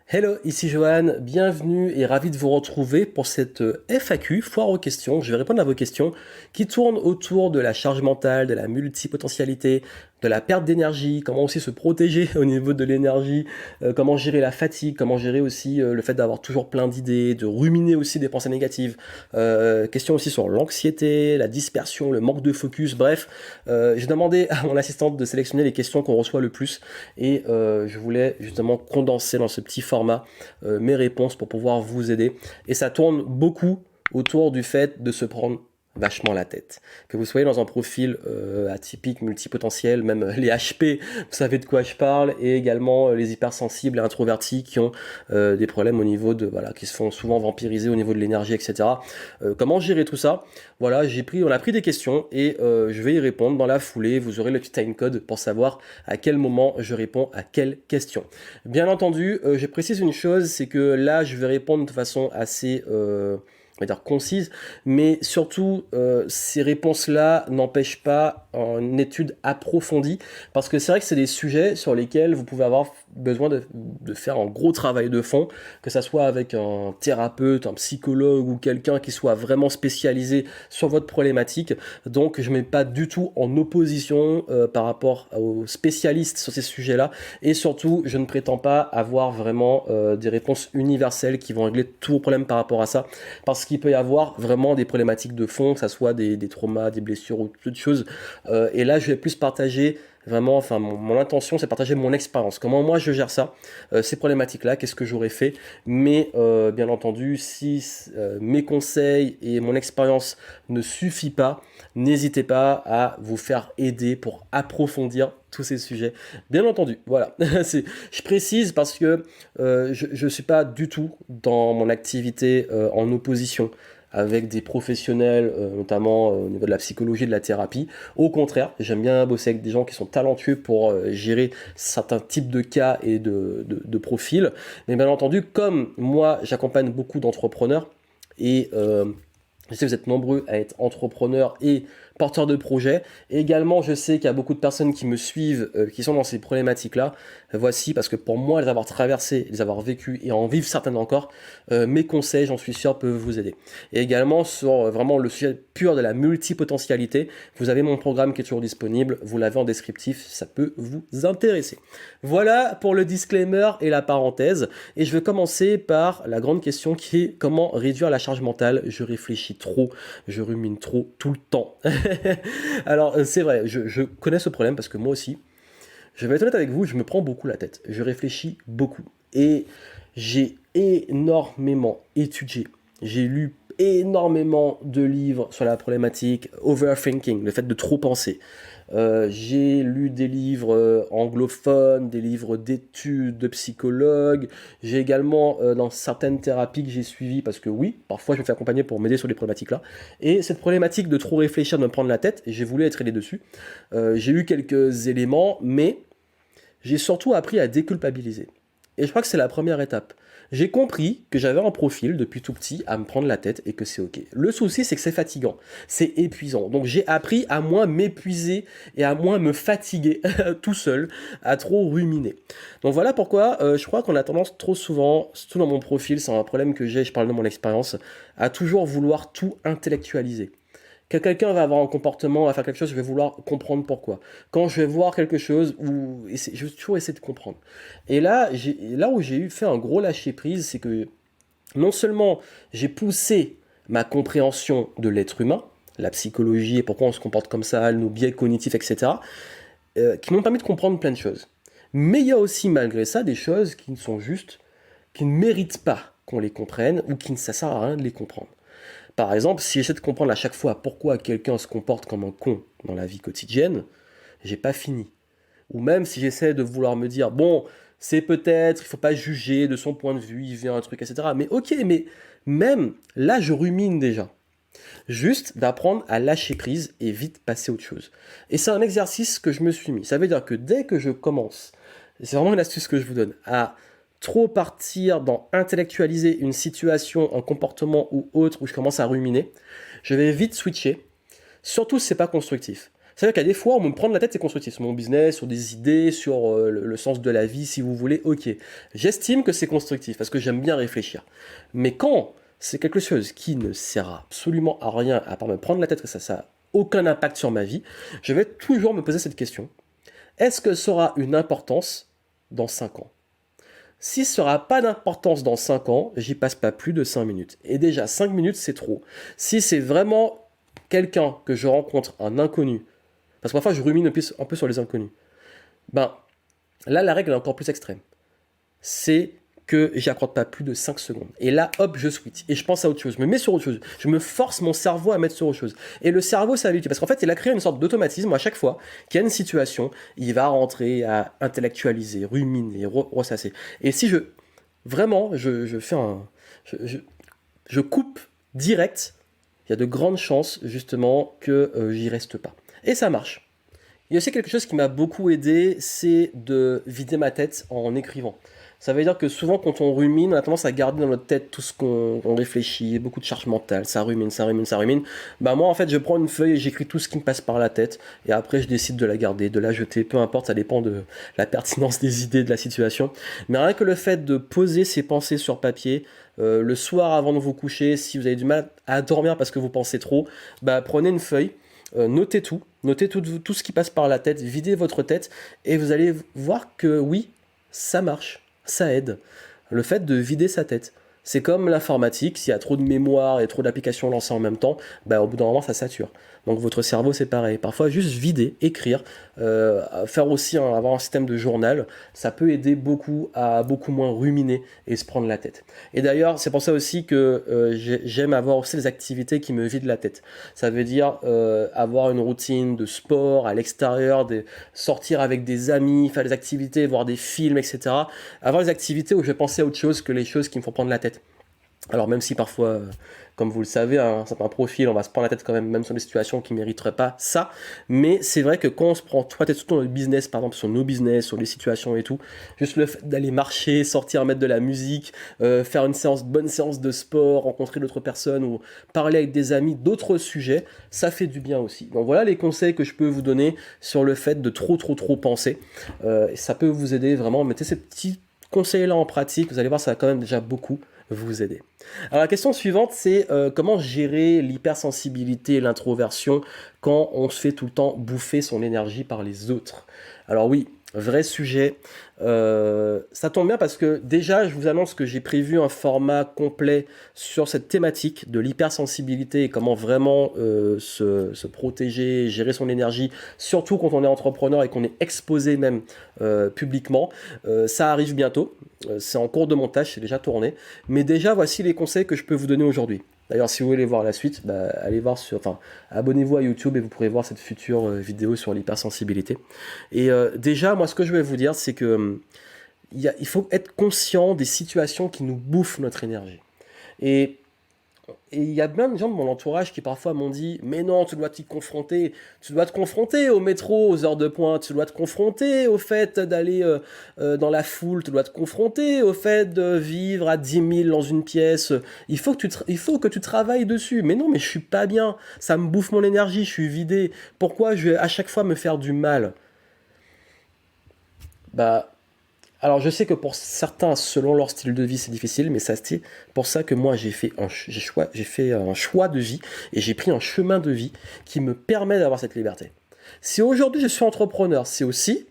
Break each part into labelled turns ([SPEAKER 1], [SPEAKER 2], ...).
[SPEAKER 1] Hello, ici Johan, bienvenue et ravi de vous retrouver pour cette FAQ, foire aux questions. Je vais répondre à vos questions qui tournent autour de la charge mentale, de la multipotentialité, de la perte d'énergie, comment aussi se protéger au niveau de l'énergie, comment gérer la fatigue, comment gérer aussi le fait d'avoir toujours plein d'idées, de ruminer aussi des pensées négatives, questions aussi sur l'anxiété, la dispersion, le manque de focus, bref. J'ai demandé à mon assistante de sélectionner les questions qu'on reçoit le plus et je voulais justement condenser dans ce petit format mes réponses pour pouvoir vous aider. Et ça tourne beaucoup autour du fait de se prendre vachement la tête. Que vous soyez dans un profil atypique, multipotentiel, même les HP, vous savez de quoi je parle, et également les hypersensibles et introvertis qui ont des problèmes au niveau de, voilà, qui se font souvent vampiriser au niveau de l'énergie, etc. Comment gérer tout ça? Voilà, on a pris des questions et je vais y répondre dans la foulée. Vous aurez le petit timecode pour savoir à quel moment je réponds à quelle question. Bien entendu, je précise une chose, c'est que là, je vais répondre de façon assez on va dire concise, mais surtout ces réponses-là n'empêchent pas une étude approfondie, parce que c'est vrai que c'est des sujets sur lesquels vous pouvez avoir besoin de faire un gros travail de fond, que ça soit avec un thérapeute, un psychologue ou quelqu'un qui soit vraiment spécialisé sur votre problématique. Donc je ne mets pas du tout en opposition par rapport aux spécialistes sur ces sujets-là, et surtout je ne prétends pas avoir vraiment des réponses universelles qui vont régler tous vos problèmes par rapport à ça, parce qu'il peut y avoir vraiment des problématiques de fond, que ce soit des traumas, des blessures ou toutes choses. Et là, je vais plus partager vraiment, enfin, mon intention, c'est de partager mon expérience. Comment moi, je gère ça, ces problématiques-là, qu'est-ce que j'aurais fait. Mais bien entendu, si mes conseils et mon expérience ne suffit pas, n'hésitez pas à vous faire aider pour approfondir tous ces sujets. Bien entendu, voilà. Je précise parce que je ne suis pas du tout dans mon activité en opposition avec des professionnels, notamment au niveau de la psychologie, de la thérapie. Au contraire, j'aime bien bosser avec des gens qui sont talentueux pour gérer certains types de cas et de profils. Mais bien entendu, comme moi, j'accompagne beaucoup d'entrepreneurs et je sais que vous êtes nombreux à être entrepreneurs et porteurs de projets. Et également, je sais qu'il y a beaucoup de personnes qui me suivent, qui sont dans ces problématiques-là. Voici, parce que pour moi, les avoir traversées, les avoir vécues et en vivre certaines encore, mes conseils, j'en suis sûr, peuvent vous aider. Et également, sur vraiment le sujet pur de la multipotentialité, vous avez mon programme qui est toujours disponible. Vous l'avez en descriptif, ça peut vous intéresser. Voilà pour le disclaimer et la parenthèse. Et je vais commencer par la grande question qui est comment réduire la charge mentale. Je réfléchis trop, je rumine trop tout le temps. Alors c'est vrai, je connais ce problème parce que moi aussi, je vais être honnête avec vous, je me prends beaucoup la tête. Je réfléchis beaucoup. Et j'ai énormément étudié. J'ai lu énormément de livres sur la problématique overthinking, le fait de trop penser. J'ai lu des livres anglophones, des livres d'études de psychologues. J'ai également, dans certaines thérapies que j'ai suivies, parce que oui, parfois je me fais accompagner pour m'aider sur les problématiques-là. Et cette problématique de trop réfléchir, de me prendre la tête, j'ai voulu être aidé dessus. J'ai eu quelques éléments, mais j'ai surtout appris à déculpabiliser. Et je crois que c'est la première étape. J'ai compris que j'avais un profil depuis tout petit à me prendre la tête et que c'est ok. Le souci, c'est que c'est fatigant, c'est épuisant. Donc j'ai appris à moins m'épuiser et à moins me fatiguer tout seul, à trop ruminer. Donc voilà pourquoi je crois qu'on a tendance trop souvent, surtout dans mon profil, c'est un problème que j'ai, je parle de mon expérience, à toujours vouloir tout intellectualiser. Quand quelqu'un va avoir un comportement, va faire quelque chose, je vais vouloir comprendre pourquoi. Quand je vais voir quelque chose, je vais toujours essayer de comprendre. Et là, là où j'ai eu fait un gros lâcher prise, c'est que non seulement j'ai poussé ma compréhension de l'être humain, la psychologie et pourquoi on se comporte comme ça, nos biais cognitifs, etc., qui m'ont permis de comprendre plein de choses. Mais il y a aussi malgré ça des choses qui ne sont justes, qui ne méritent pas qu'on les comprenne ou qui ne ça sert à rien de les comprendre. Par exemple, si j'essaie de comprendre à chaque fois pourquoi quelqu'un se comporte comme un con dans la vie quotidienne, j'ai pas fini. Ou même si j'essaie de vouloir me dire, bon, c'est peut-être, il faut pas juger de son point de vue, il vient un truc, etc. Mais ok, mais même là, je rumine déjà. Juste d'apprendre à lâcher prise et vite passer à autre chose. Et c'est un exercice que je me suis mis. Ça veut dire que dès que je commence, c'est vraiment une astuce que je vous donne, à trop partir dans intellectualiser une situation, un comportement ou autre où je commence à ruminer, je vais vite switcher, surtout si c'est pas constructif. C'est-à-dire qu'à des fois, on me prend la tête, c'est constructif. Sur mon business, sur des idées, sur le sens de la vie, si vous voulez, ok. J'estime que c'est constructif parce que j'aime bien réfléchir. Mais quand c'est quelque chose qui ne sert absolument à rien, à part me prendre la tête, que ça n'a aucun impact sur ma vie, je vais toujours me poser cette question. Est-ce que ça aura une importance dans 5 ans? Si ça n'aura pas d'importance dans 5 ans, j'y passe pas plus de 5 minutes. Et déjà, 5 minutes, c'est trop. Si c'est vraiment quelqu'un que je rencontre, un inconnu, parce que parfois je rumine un peu sur les inconnus, ben là, la règle est encore plus extrême. C'est que j'accorde pas plus de 5 secondes. Et là, hop, je switch. Et je pense à autre chose. Je me mets sur autre chose. Je me force mon cerveau à mettre sur autre chose. Et le cerveau, ça habitué. Parce qu'en fait, il a créé une sorte d'automatisme. À chaque fois qu'il y a une situation, il va rentrer à intellectualiser, ruminer, ressasser. Et si je... Vraiment, je fais un... Je coupe direct, il y a de grandes chances, justement, que j'y reste pas. Et ça marche. Il y a aussi quelque chose qui m'a beaucoup aidé, c'est de vider ma tête en écrivant. Ça veut dire que souvent, quand on rumine, on a tendance à garder dans notre tête tout ce qu'on réfléchit, beaucoup de charge mentale, ça rumine, ça rumine, ça rumine. Bah moi, en fait, je prends une feuille et j'écris tout ce qui me passe par la tête, et après, je décide de la garder, de la jeter, peu importe, ça dépend de la pertinence des idées, de la situation. Mais rien que le fait de poser ses pensées sur papier, le soir avant de vous coucher, si vous avez du mal à dormir parce que vous pensez trop, bah prenez une feuille, notez tout ce qui passe par la tête, videz votre tête, et vous allez voir que oui, ça marche. Ça aide. Le fait de vider sa tête. C'est comme l'informatique, s'il y a trop de mémoire et trop d'applications lancées en même temps, bah, au bout d'un moment ça sature. Donc votre cerveau c'est pareil. Parfois juste vider, écrire, faire aussi avoir un système de journal, ça peut aider beaucoup à beaucoup moins ruminer et se prendre la tête. Et d'ailleurs c'est pour ça aussi que j'aime avoir aussi des activités qui me vident la tête. Ça veut dire avoir une routine de sport à l'extérieur, sortir avec des amis, faire des activités, voir des films, etc. Avoir des activités où je vais penser à autre chose que les choses qui me font prendre la tête. Alors même si parfois, comme vous le savez, un certain profil, on va se prendre la tête quand même sur des situations qui ne mériteraient pas ça, mais c'est vrai que quand on se prend la tête surtout dans le business, par exemple sur nos business, sur les situations et tout, juste le fait d'aller marcher, sortir, mettre de la musique, faire une bonne séance de sport, rencontrer d'autres personnes ou parler avec des amis d'autres sujets, ça fait du bien aussi. Donc voilà les conseils que je peux vous donner sur le fait de trop penser. Ça peut vous aider vraiment, mettez ces petits conseils là en pratique, vous allez voir ça va quand même déjà beaucoup vous aider. Alors la question suivante, c'est comment gérer l'hypersensibilité et l'introversion quand on se fait tout le temps bouffer son énergie par les autres. Alors oui, vrai sujet. Ça tombe bien parce que déjà, je vous annonce que j'ai prévu un format complet sur cette thématique de l'hypersensibilité et comment vraiment se protéger, gérer son énergie, surtout quand on est entrepreneur et qu'on est exposé même publiquement. Ça arrive bientôt. C'est en cours de montage, c'est déjà tourné. Mais déjà, voici les conseils que je peux vous donner aujourd'hui. D'ailleurs, si vous voulez voir la suite, allez voir abonnez-vous à YouTube et vous pourrez voir cette future vidéo sur l'hypersensibilité. Et déjà, moi, ce que je vais vous dire, c'est que il faut être conscient des situations qui nous bouffent notre énergie. Et il y a plein de gens de mon entourage qui parfois m'ont dit « Mais non, tu dois t'y confronter. Tu dois te confronter au métro, aux heures de pointe. Tu dois te confronter au fait d'aller dans la foule. Tu dois te confronter au fait de vivre à 10 000 dans une pièce. Il faut que tu travailles dessus. Mais non, mais je suis pas bien. Ça me bouffe mon énergie. Je suis vidé. Pourquoi je vais à chaque fois me faire du mal ?» Alors je sais que pour certains, selon leur style de vie, c'est difficile, mais c'est pour ça que moi j'ai fait un choix de vie et j'ai pris un chemin de vie qui me permet d'avoir cette liberté. Si aujourd'hui je suis entrepreneur, c'est aussi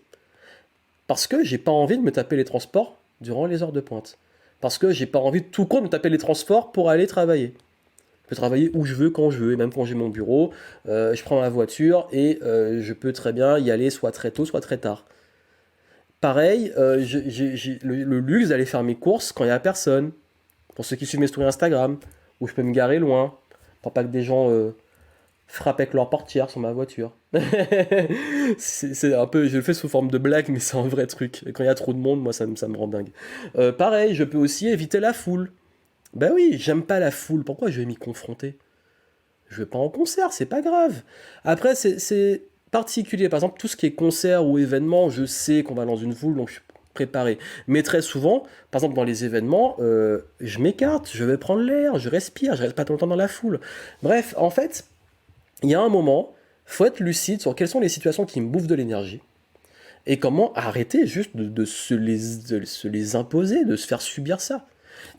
[SPEAKER 1] parce que j'ai pas envie de me taper les transports durant les heures de pointe. Parce que j'ai pas envie de tout court de me taper les transports pour aller travailler. Je peux travailler où je veux, quand je veux, et même quand j'ai mon bureau, je prends ma voiture et je peux très bien y aller soit très tôt, soit très tard. Pareil, j'ai le luxe d'aller faire mes courses quand il n'y a personne. Pour ceux qui suivent mes stories Instagram, où je peux me garer loin, pour pas que des gens frappent avec leur portière sur ma voiture. C'est un peu, je le fais sous forme de blague, mais c'est un vrai truc. Et quand il y a trop de monde, moi ça me rend dingue. Pareil, je peux aussi éviter la foule. Ben oui, j'aime pas la foule, pourquoi je vais m'y confronter? Je vais pas en concert, c'est pas grave. Après, c'est particulier. Par exemple, tout ce qui est concert ou événement, je sais qu'on va dans une foule, donc je suis préparé. Mais très souvent, par exemple, dans les événements, je m'écarte, je vais prendre l'air, je respire, je reste pas tout le temps dans la foule. Bref, en fait, il y a un moment, faut être lucide sur quelles sont les situations qui me bouffent de l'énergie et comment arrêter juste de se les imposer, de se faire subir ça.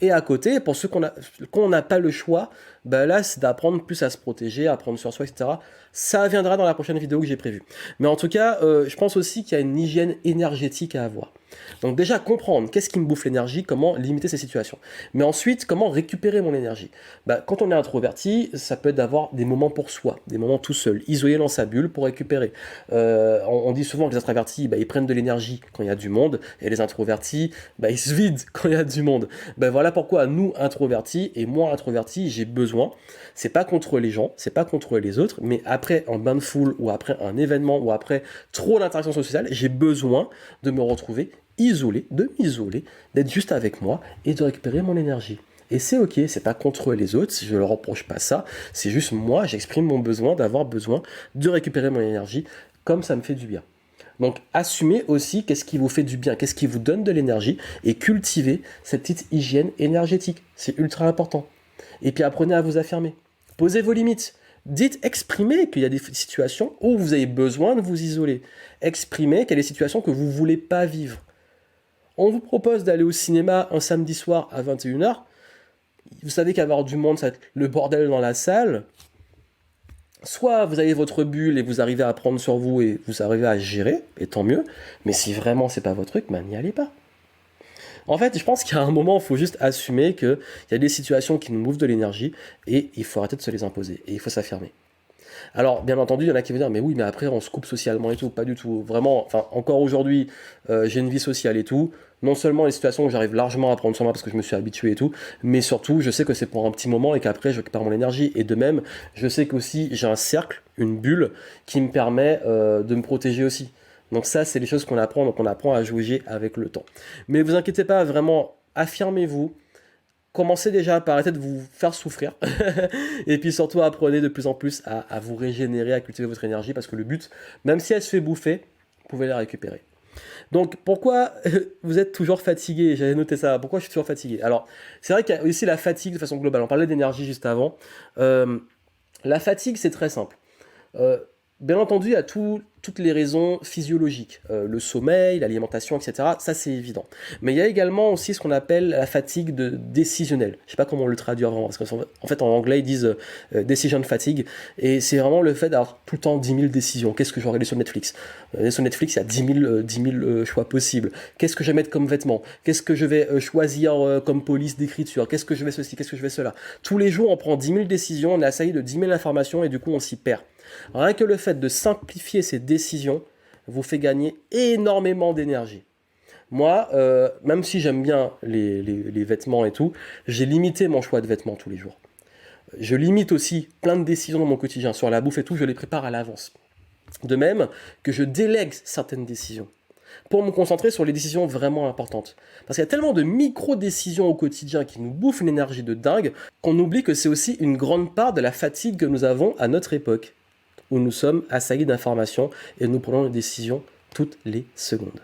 [SPEAKER 1] Et à côté, pour ceux qu'on n'a pas le choix, bah là, c'est d'apprendre plus à se protéger, à prendre sur soi, etc. Ça viendra dans la prochaine vidéo que j'ai prévue. Mais en tout cas, je pense aussi qu'il y a une hygiène énergétique à avoir. Donc déjà, comprendre qu'est-ce qui me bouffe l'énergie, comment limiter ces situations. Mais ensuite, comment récupérer mon énergie. Bah, quand on est introverti, ça peut être d'avoir des moments pour soi, des moments tout seul, isolé dans sa bulle pour récupérer. On dit souvent que les introvertis, bah, ils prennent de l'énergie quand il y a du monde, et les introvertis, bah, ils se vident quand il y a du monde. Ben voilà pourquoi nous, introvertis, et moi, introverti, j'ai besoin, c'est pas contre les gens, c'est pas contre les autres, mais après un bain de foule, ou après un événement, ou après trop d'interaction sociale, j'ai besoin de me retrouver isolé, de m'isoler, d'être juste avec moi, et de récupérer mon énergie. Et c'est ok, c'est pas contre les autres, je ne leur reproche pas ça, c'est juste moi, j'exprime mon besoin d'avoir besoin de récupérer mon énergie, comme ça me fait du bien. Donc assumez aussi qu'est-ce qui vous fait du bien, qu'est-ce qui vous donne de l'énergie et cultivez cette petite hygiène énergétique. C'est ultra important. Et puis apprenez à vous affirmer. Posez vos limites. Dites, exprimez qu'il y a des situations où vous avez besoin de vous isoler. Exprimez qu'il y a des situations que vous ne voulez pas vivre. On vous propose d'aller au cinéma un samedi soir à 21h. Vous savez qu'avoir du monde, ça va être le bordel dans la salle. Soit vous avez votre bulle et vous arrivez à prendre sur vous et vous arrivez à gérer, et tant mieux. Mais si vraiment c'est pas votre truc, ben n'y allez pas. En fait, je pense qu'à un moment, il faut juste assumer qu'il y a des situations qui nous bouffent de l'énergie et il faut arrêter de se les imposer et il faut s'affirmer. Alors, bien entendu, il y en a qui vont dire, mais oui, mais après, on se coupe socialement et tout. Pas du tout. Vraiment, enfin, encore aujourd'hui, j'ai une vie sociale et tout. Non seulement les situations où j'arrive largement à prendre sur moi parce que je me suis habitué et tout, mais surtout, je sais que c'est pour un petit moment et qu'après, je récupère mon énergie. Et de même, je sais qu'aussi, j'ai un cercle, une bulle, qui me permet de me protéger aussi. Donc ça, c'est les choses qu'on apprend. Donc on apprend à jouer avec le temps. Mais vous inquiétez pas, vraiment, affirmez-vous. Commencez déjà par arrêter de vous faire souffrir. Et puis surtout, apprenez de plus en plus à vous régénérer, à cultiver votre énergie, parce que le but, même si elle se fait bouffer, vous pouvez la récupérer. Donc pourquoi vous êtes toujours fatigué? J'avais noté ça. Pourquoi je suis toujours fatigué? Alors, c'est vrai qu'il y a aussi la fatigue de façon globale. On parlait d'énergie juste avant. La fatigue, c'est très simple. Euh, Bien entendu, il y a toutes les raisons physiologiques, le sommeil, l'alimentation, etc. Ça, c'est évident. Mais il y a également aussi ce qu'on appelle la fatigue décisionnelle. Je ne sais pas comment le traduire vraiment, parce qu'en fait, en anglais, ils disent decision fatigue, et c'est vraiment le fait d'avoir tout le temps 10 000 décisions. Qu'est-ce que je vais regarder sur Netflix? Sur Netflix, il y a 10 000 choix possibles. Qu'est-ce que je vais mettre comme vêtements? Qu'est-ce que je vais choisir comme police d'écriture? Qu'est-ce que je vais ceci? Qu'est-ce que je vais cela? Tous les jours, on prend 10 000 décisions, on est assailli de 10 000 informations, et du coup, on s'y perd. Rien que le fait de simplifier ces décisions vous fait gagner énormément d'énergie. Moi, même si j'aime bien les vêtements et tout, j'ai limité mon choix de vêtements tous les jours. Je limite aussi plein de décisions dans mon quotidien. Sur la bouffe et tout, je les prépare à l'avance. De même que je délègue certaines décisions pour me concentrer sur les décisions vraiment importantes. Parce qu'il y a tellement de micro-décisions au quotidien qui nous bouffent une énergie de dingue qu'on oublie que c'est aussi une grande part de la fatigue que nous avons à notre époque, où nous sommes assaillis d'informations et nous prenons des décisions toutes les secondes.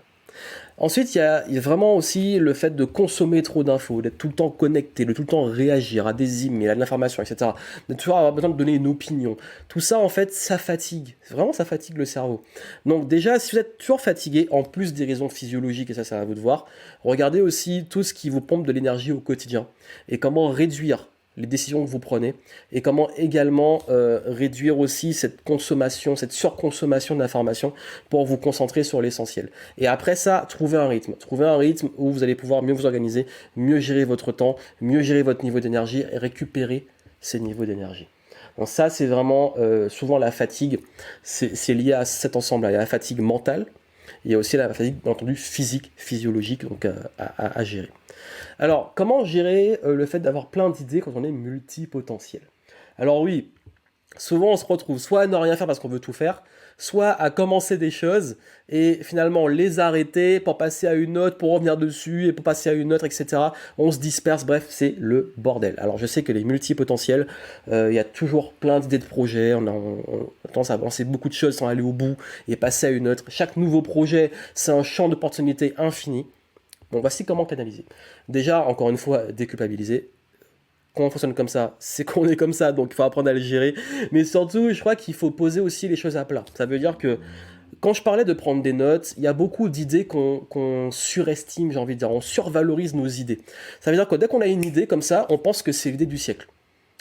[SPEAKER 1] Ensuite, il y a vraiment aussi le fait de consommer trop d'infos, d'être tout le temps connecté, de tout le temps réagir à des emails, à de l'information, etc. De toujours avoir besoin de donner une opinion. Tout ça, en fait, ça fatigue. Vraiment, ça fatigue le cerveau. Donc déjà, si vous êtes toujours fatigué, en plus des raisons physiologiques, et ça, c'est à vous de voir, regardez aussi tout ce qui vous pompe de l'énergie au quotidien et comment réduire les décisions que vous prenez et comment également réduire aussi cette consommation, cette surconsommation d'informations pour vous concentrer sur l'essentiel. Et après ça, trouvez un rythme où vous allez pouvoir mieux vous organiser, mieux gérer votre temps, mieux gérer votre niveau d'énergie et récupérer ces niveaux d'énergie. Donc ça, c'est vraiment souvent la fatigue, c'est lié à cet ensemble-là. Il y a la fatigue mentale, il y a aussi la fatigue, bien entendu, physique, physiologique, donc à gérer. Alors, comment gérer le fait d'avoir plein d'idées quand on est multipotentiel? Alors oui, souvent on se retrouve soit à ne rien faire parce qu'on veut tout faire, soit à commencer des choses et finalement les arrêter pour passer à une autre, pour revenir dessus et pour passer à une autre, etc. On se disperse, bref, c'est le bordel. Alors je sais que les multipotentiels, il y a toujours plein d'idées de projets, on a tendance à avancer beaucoup de choses sans aller au bout et passer à une autre. Chaque nouveau projet, c'est un champ d'opportunités infini. Bon, voici comment canaliser. Déjà, encore une fois, déculpabiliser. quand on fonctionne comme ça, c'est qu'on est comme ça, donc il faut apprendre à le gérer. Mais surtout, je crois qu'il faut poser aussi les choses à plat. Ça veut dire que quand je parlais de prendre des notes, il y a beaucoup d'idées qu'on surestime, j'ai envie de dire, on survalorise nos idées. Ça veut dire que dès qu'on a une idée comme ça, on pense que c'est l'idée du siècle.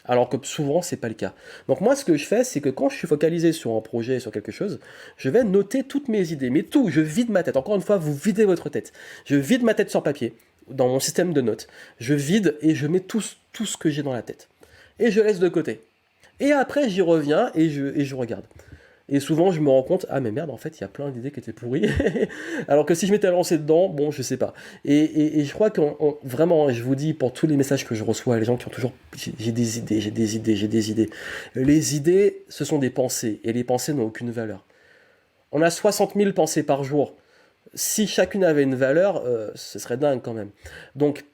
[SPEAKER 1] Alors que souvent, c'est pas le cas. Donc moi, ce que je fais, c'est que quand je suis focalisé sur un projet, sur quelque chose, je vais noter toutes mes idées. Mais tout, je vide ma tête. Encore une fois, vous videz votre tête. Je vide ma tête sur papier, dans mon système de notes. Je vide et je mets tout ce que j'ai dans la tête. Et je laisse de côté. Et après, j'y reviens et je regarde. Et souvent, je me rends compte, ah mais merde, en fait, il y a plein d'idées qui étaient pourries. Alors que si je m'étais lancé dedans, bon, je sais pas. Et je crois que vraiment, je vous dis, pour tous les messages que je reçois, les gens qui ont toujours, j'ai des idées, j'ai des idées, j'ai des idées. Les idées, ce sont des pensées, et les pensées n'ont aucune valeur. On a 60 000 pensées par jour. Si chacune avait une valeur, ce serait dingue quand même. Donc,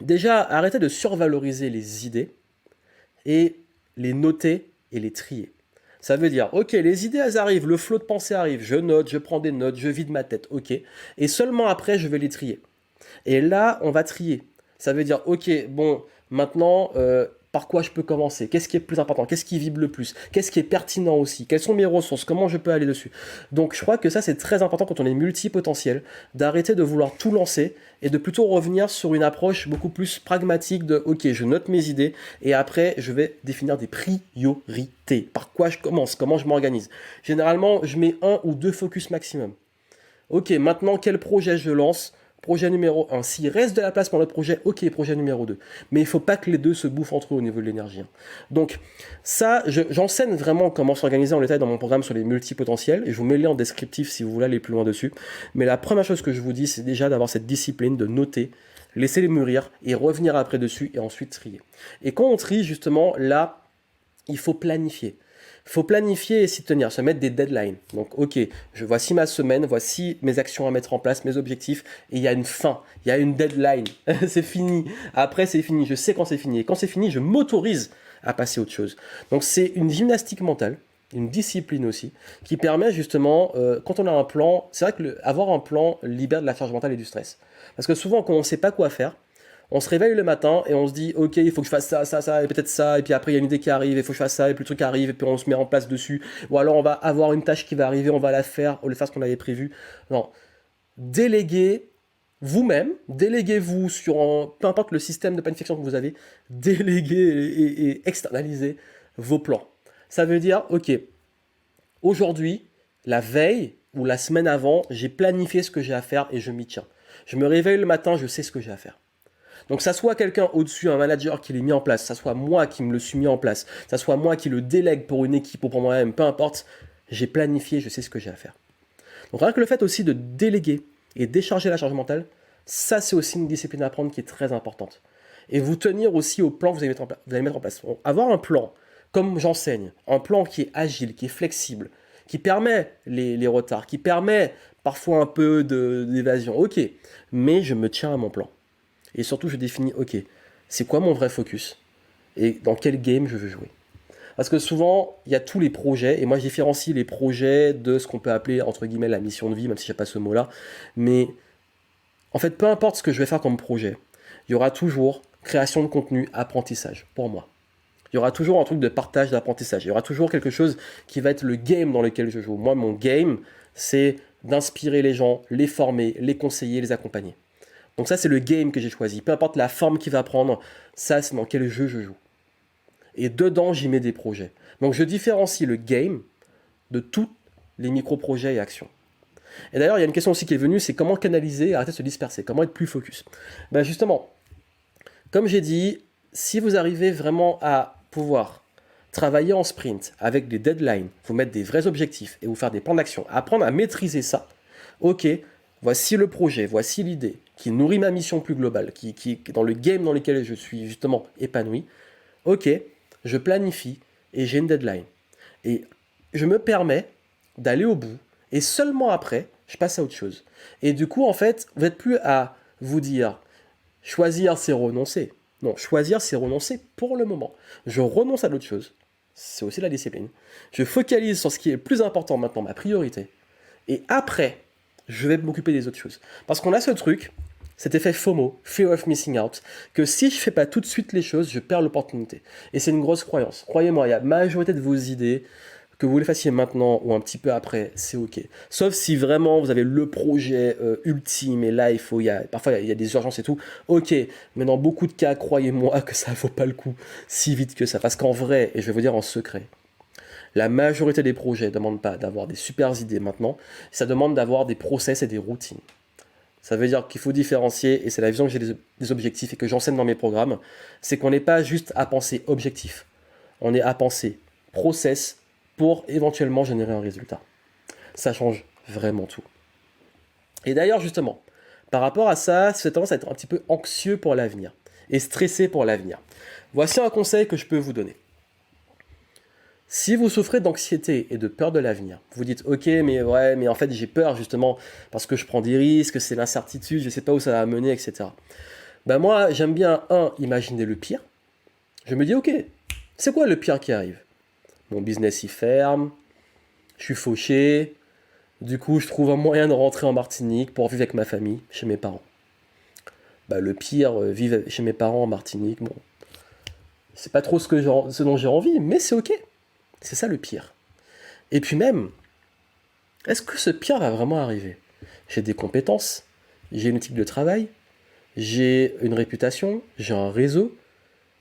[SPEAKER 1] déjà, arrêtez de survaloriser les idées et les noter et les trier. Ça veut dire, ok, les idées, elles arrivent, le flot de pensée arrive, je note, je prends des notes, je vide ma tête, ok. Et seulement après, je vais les trier. Et là, on va trier. Ça veut dire, ok, bon, maintenant, par quoi je peux commencer? Qu'est-ce qui est plus important? Qu'est-ce qui vibre le plus? Qu'est-ce qui est pertinent aussi? Quelles sont mes ressources? Comment je peux aller dessus? Donc, je crois que ça, c'est très important quand on est multipotentiel, d'arrêter de vouloir tout lancer et de plutôt revenir sur une approche beaucoup plus pragmatique de, ok, je note mes idées et après, je vais définir des priorités. Par quoi je commence? Comment je m'organise? Généralement, je mets 1 ou 2 focus maximum. Ok, maintenant, quel projet je lance? Projet numéro 1. S'il reste de la place pour le projet, ok, projet numéro 2. Mais il ne faut pas que les deux se bouffent entre eux au niveau de l'énergie. Donc, ça, j'enseigne vraiment comment s'organiser en détail dans mon programme sur les multipotentiels. Et je vous mets le lien en descriptif si vous voulez aller plus loin dessus. Mais la première chose que je vous dis, c'est déjà d'avoir cette discipline de noter, laisser les mûrir et revenir après dessus et ensuite trier. Et quand on trie, justement, là, il faut planifier. Il faut planifier et s'y tenir, se mettre des deadlines. Donc, ok, voici ma semaine, voici mes actions à mettre en place, mes objectifs, et il y a une fin, il y a une deadline. C'est fini. Après, c'est fini. Je sais quand c'est fini. Et quand c'est fini, je m'autorise à passer à autre chose. Donc, c'est une gymnastique mentale, une discipline aussi, qui permet justement, quand on a un plan, c'est vrai que avoir un plan libère de la charge mentale et du stress. Parce que souvent, quand on ne sait pas quoi faire, on se réveille le matin et on se dit ok, il faut que je fasse ça, ça, ça et peut-être ça, et puis après il y a une idée qui arrive, il faut que je fasse ça, et puis le truc arrive, et puis on se met en place dessus, ou alors on va avoir une tâche qui va arriver, on va la faire, au lieu de faire ce qu'on avait prévu. Non, déléguez vous-même, déléguez-vous sur peu importe le système de planification que vous avez, déléguez et externalisez vos plans. Ça veut dire ok, aujourd'hui, la veille ou la semaine avant, j'ai planifié ce que j'ai à faire et je m'y tiens. Je me réveille le matin, je sais ce que j'ai à faire. Donc ça soit quelqu'un au-dessus, un manager qui l'ait mis en place, ça soit moi qui me le suis mis en place, ça soit moi qui le délègue pour une équipe ou pour moi-même, peu importe, j'ai planifié, je sais ce que j'ai à faire. Donc rien que le fait aussi de déléguer et décharger la charge mentale, ça c'est aussi une discipline à apprendre qui est très importante. Et vous tenir aussi au plan que vous allez mettre en place. Avoir un plan, comme j'enseigne, un plan qui est agile, qui est flexible, qui permet les retards, qui permet parfois un peu d'évasion, ok, mais je me tiens à mon plan. Et surtout, je définis, ok, c'est quoi mon vrai focus? Et dans quel game je veux jouer? Parce que souvent, il y a tous les projets, et moi je différencie les projets de ce qu'on peut appeler, entre guillemets, la mission de vie, même si je n'ai pas ce mot-là. Mais en fait, peu importe ce que je vais faire comme projet, il y aura toujours création de contenu, apprentissage, pour moi. Il y aura toujours un truc de partage d'apprentissage. Il y aura toujours quelque chose qui va être le game dans lequel je joue. Moi, mon game, c'est d'inspirer les gens, les former, les conseiller, les accompagner. Donc ça, c'est le game que j'ai choisi. Peu importe la forme qu'il va prendre, ça, c'est dans quel jeu je joue. Et dedans, j'y mets des projets. Donc je différencie le game de tous les micro-projets et actions. Et d'ailleurs, il y a une question aussi qui est venue, c'est comment canaliser et arrêter de se disperser, comment être plus focus. Ben justement, comme j'ai dit, si vous arrivez vraiment à pouvoir travailler en sprint avec des deadlines, vous mettre des vrais objectifs et vous faire des plans d'action, apprendre à maîtriser ça, ok, voici le projet, voici l'idée qui nourrit ma mission plus globale, qui est dans le game dans lequel je suis justement épanoui, ok, je planifie et j'ai une deadline. Et je me permets d'aller au bout et seulement après, je passe à autre chose. Et du coup, en fait, vous n'êtes plus à vous dire choisir, c'est renoncer. Non, choisir, c'est renoncer pour le moment. Je renonce à d'autres choses. C'est aussi la discipline. Je focalise sur ce qui est le plus important maintenant, ma priorité. Et après, je vais m'occuper des autres choses. Parce qu'on a ce truc, cet effet FOMO, Fear of Missing Out, que si je fais pas tout de suite les choses, je perds l'opportunité. Et c'est une grosse croyance. Croyez-moi, il y a la majorité de vos idées, que vous les fassiez maintenant ou un petit peu après, c'est ok. Sauf si vraiment vous avez le projet ultime et là parfois il y a des urgences et tout, ok. Mais dans beaucoup de cas, croyez-moi que ça vaut pas le coup si vite que ça. Parce qu'en vrai, et je vais vous dire en secret, la majorité des projets ne demandent pas d'avoir des super idées maintenant, ça demande d'avoir des process et des routines. Ça veut dire qu'il faut différencier, et c'est la vision que j'ai des objectifs et que j'enseigne dans mes programmes, c'est qu'on n'est pas juste à penser objectif, on est à penser process pour éventuellement générer un résultat. Ça change vraiment tout. Et d'ailleurs, justement, par rapport à ça, c'est tendance à être un petit peu anxieux pour l'avenir et stressé pour l'avenir. Voici un conseil que je peux vous donner. Si vous souffrez d'anxiété et de peur de l'avenir, vous dites ok mais en fait j'ai peur justement parce que je prends des risques, c'est l'incertitude, je ne sais pas où ça va mener, etc. Ben moi j'aime bien imaginer le pire. Je me dis ok, c'est quoi le pire qui arrive? Mon business il ferme, je suis fauché, du coup je trouve un moyen de rentrer en Martinique pour vivre avec ma famille, chez mes parents. Bah le pire, vivre chez mes parents en Martinique, bon, c'est pas trop ce dont j'ai envie, mais c'est ok. C'est ça le pire. Et puis même, est-ce que ce pire va vraiment arriver? J'ai des compétences, j'ai une éthique de travail, j'ai une réputation, j'ai un réseau.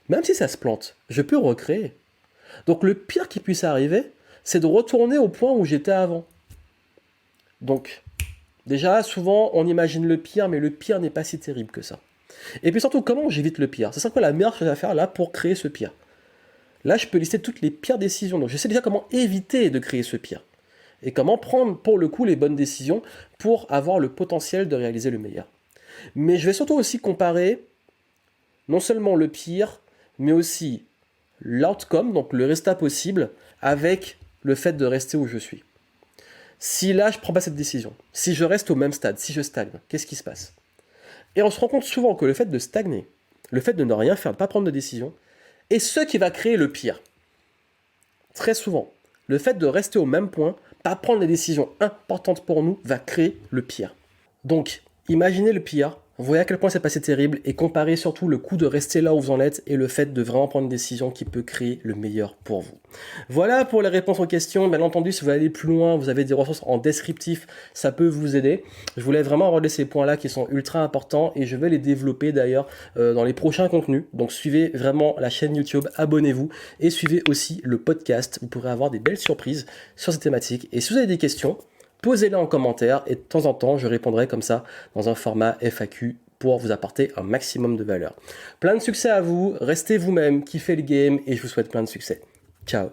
[SPEAKER 1] Même si ça se plante, je peux recréer. Donc le pire qui puisse arriver, c'est de retourner au point où j'étais avant. Donc, déjà, souvent, on imagine le pire, mais le pire n'est pas si terrible que ça. Et puis surtout, comment j'évite le pire? C'est quoi la meilleure chose à faire là pour créer ce pire? Là, je peux lister toutes les pires décisions. Donc, je sais déjà comment éviter de créer ce pire. Et comment prendre, pour le coup, les bonnes décisions pour avoir le potentiel de réaliser le meilleur. Mais je vais surtout aussi comparer non seulement le pire, mais aussi l'outcome, donc le résultat possible, avec le fait de rester où je suis. Si là, je ne prends pas cette décision, si je reste au même stade, si je stagne, qu'est-ce qui se passe? Et on se rend compte souvent que le fait de stagner, le fait de ne rien faire, de ne pas prendre de décision, est ce qui va créer le pire. Très souvent, le fait de rester au même point, pas prendre les décisions importantes pour nous, va créer le pire. Donc, imaginez le pire, voyez à quel point c'est passé terrible et comparez surtout le coût de rester là où vous en êtes et le fait de vraiment prendre une décision qui peut créer le meilleur pour vous. Voilà pour les réponses aux questions. Bien entendu, si vous allez plus loin, vous avez des ressources en descriptif, ça peut vous aider. Je voulais vraiment aborder ces points-là qui sont ultra importants et je vais les développer d'ailleurs dans les prochains contenus. Donc suivez vraiment la chaîne YouTube, abonnez-vous et suivez aussi le podcast. Vous pourrez avoir des belles surprises sur ces thématiques. Et si vous avez des questions, posez-les en commentaire et de temps en temps, je répondrai comme ça dans un format FAQ pour vous apporter un maximum de valeur. Plein de succès à vous, restez vous-même, kiffez le game et je vous souhaite plein de succès. Ciao.